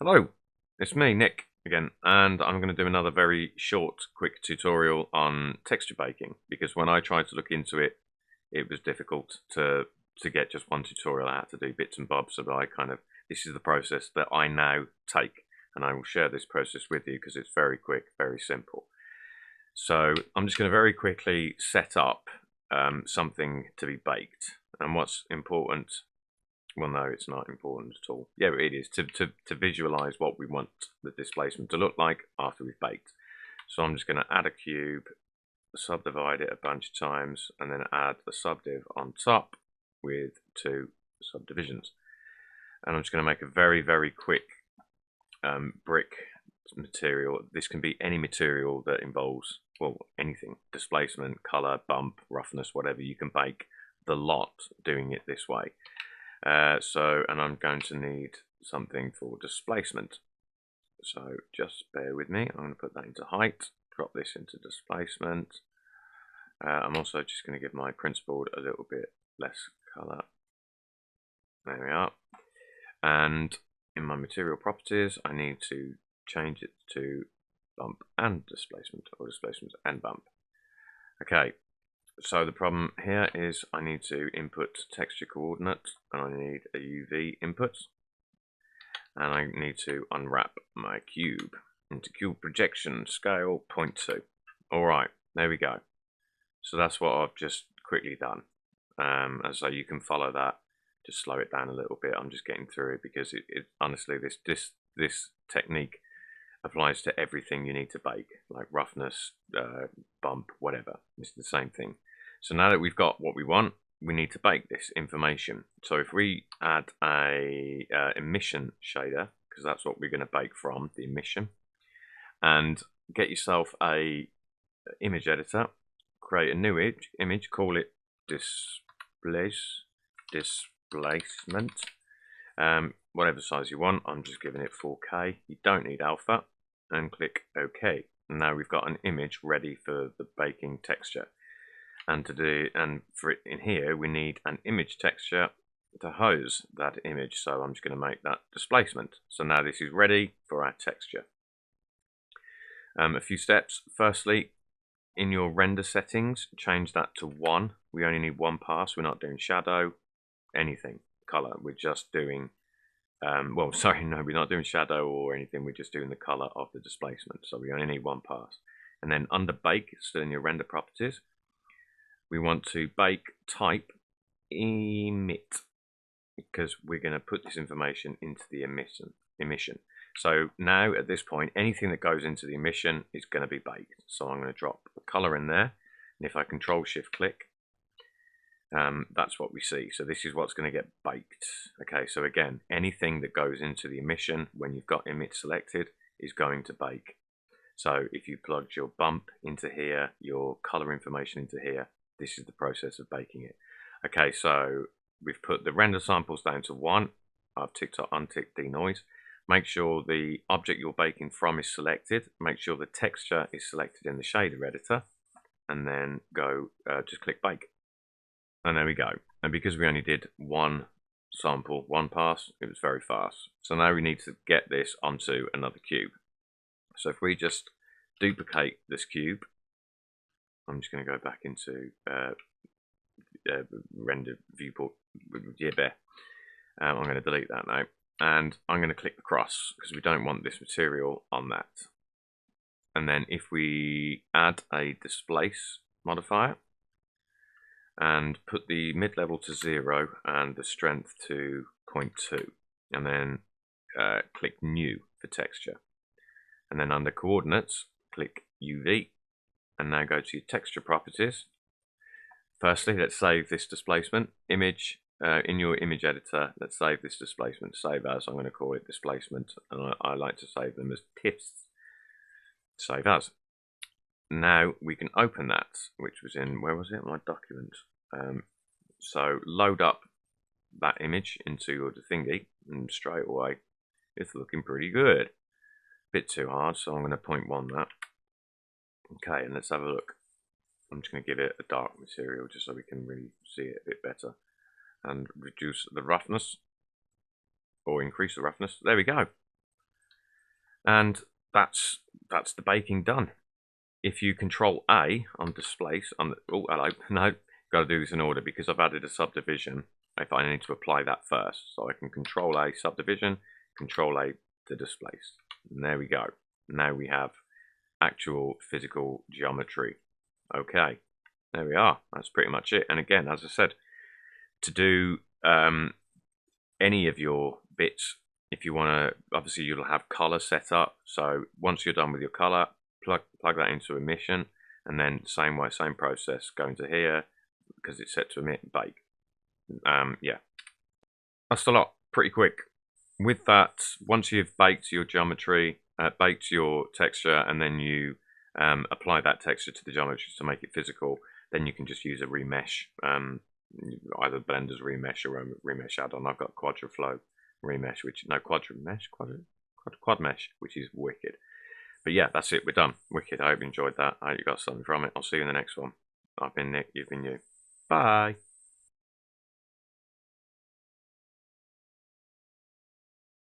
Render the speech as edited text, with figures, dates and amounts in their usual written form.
Hello, it's me, Nick, again, and I'm going to do another very short, quick tutorial on texture baking, because when I tried to look into it, it was difficult to get just one tutorial. I had to do bits and bobs, so that this is the process that I now take, and I will share this process with you because it's very quick, very simple. So I'm just going to very quickly set up something to be baked, and what's important, well, no, it's not important at all. Yeah, it is to visualize what we want the displacement to look like after we've baked. So I'm just going to add a cube, subdivide it a bunch of times, and then add the subdiv on top with two subdivisions. And I'm just going to make a very, very quick brick material. This can be any material that involves, well, anything: displacement, color, bump, roughness, whatever. You can bake the lot doing it this way. And I'm going to need something for displacement. So just bear with me. I'm going to put that into height, drop this into displacement. I'm also just going to give my Prince board a little bit less color. There we are. And in my material properties, I need to change it to bump and displacement, or displacement and bump. Okay. So the problem here is I need to input texture coordinate, and I need a UV input, and I need to unwrap my cube into cube projection scale 0.2. Alright, there we go. So that's what I've just quickly done. And so you can follow that, just slow it down a little bit. I'm just getting through it because honestly, this technique applies to everything you need to bake, like roughness, bump, whatever. It's the same thing. So now that we've got what we want, we need to bake this information. So if we add a emission shader, because that's what we're going to bake from, the emission, and get yourself a image editor, create a new image, call it displacement, whatever size you want. I'm just giving it 4K. You don't need alpha, and click OK. And now we've got an image ready for the baking texture. And for it in here, we need an image texture to hose that image. So I'm just going to make that displacement. So now this is ready for our texture. A few steps. Firstly, in your render settings, change that to 1. We only need 1 pass. We're not doing shadow, anything, color. We're just doing, we're not doing shadow or anything. We're just doing the color of the displacement. So we only need 1 pass. And then under bake, still in your render properties, we want to bake type emit, because we're going to put this information into the emission. So now at this point, anything that goes into the emission is going to be baked. So I'm going to drop the color in there, and if I Control Shift click, that's what we see. So this is what's going to get baked. Okay, so again, anything that goes into the emission when you've got emit selected is going to bake. So if you plugged your bump into here, your color information into here, this is the process of baking it. Okay, so we've put the render samples down to 1. I've unticked denoise. Make sure the object you're baking from is selected. Make sure the texture is selected in the shader editor, and then go just click bake. And there we go. And because we only did 1 sample, 1 pass, it was very fast. So now we need to get this onto another cube. So if we just duplicate this cube, I'm just going to go back into render viewport. I'm going to delete that now, and I'm going to click the cross because we don't want this material on that. And then if we add a displace modifier and put the mid-level to 0 and the strength to 0.2, and then click new for texture, and then under coordinates click UV, and now go to your texture properties. Firstly, let's save this displacement image in your image editor. Let's save this displacement. Save as. I'm going to call it displacement, and I like to save them as TIFFs. Save as. Now we can open that, which was in, where was it? My document. So load up that image into your thingy, and straight away it's looking pretty good. Bit too hard, so I'm going to 0.1 that. Okay, and let's have a look. I'm just going to give it a dark material just so we can really see it a bit better, and reduce the roughness or increase the roughness. There we go. And that's the baking done. If you control A on displace, on the, oh hello, no, got to do this in order because I've added a subdivision. If I need to apply that first, so I can control A subdivision, control A to displace. And there we go. Now we have actual physical geometry. Okay, there we are. That's pretty much it. And again, as I said, to do any of your bits, if you want to, obviously you'll have color set up. So once you're done with your color, plug that into emission, and then same way, same process, go into here because it's set to emit, bake. Yeah, that's a lot. Pretty quick. With that, once you've baked your geometry, baked your texture, and then you apply that texture to the geometry to make it physical, then you can just use a remesh, either Blender's remesh or a remesh add-on. I've got Quadraflow remesh, which quad mesh, which is wicked. But yeah, that's it. We're done. Wicked. I hope you enjoyed that. I hope you got something from it. I'll see you in the next one. I've been Nick. You've been you. Bye.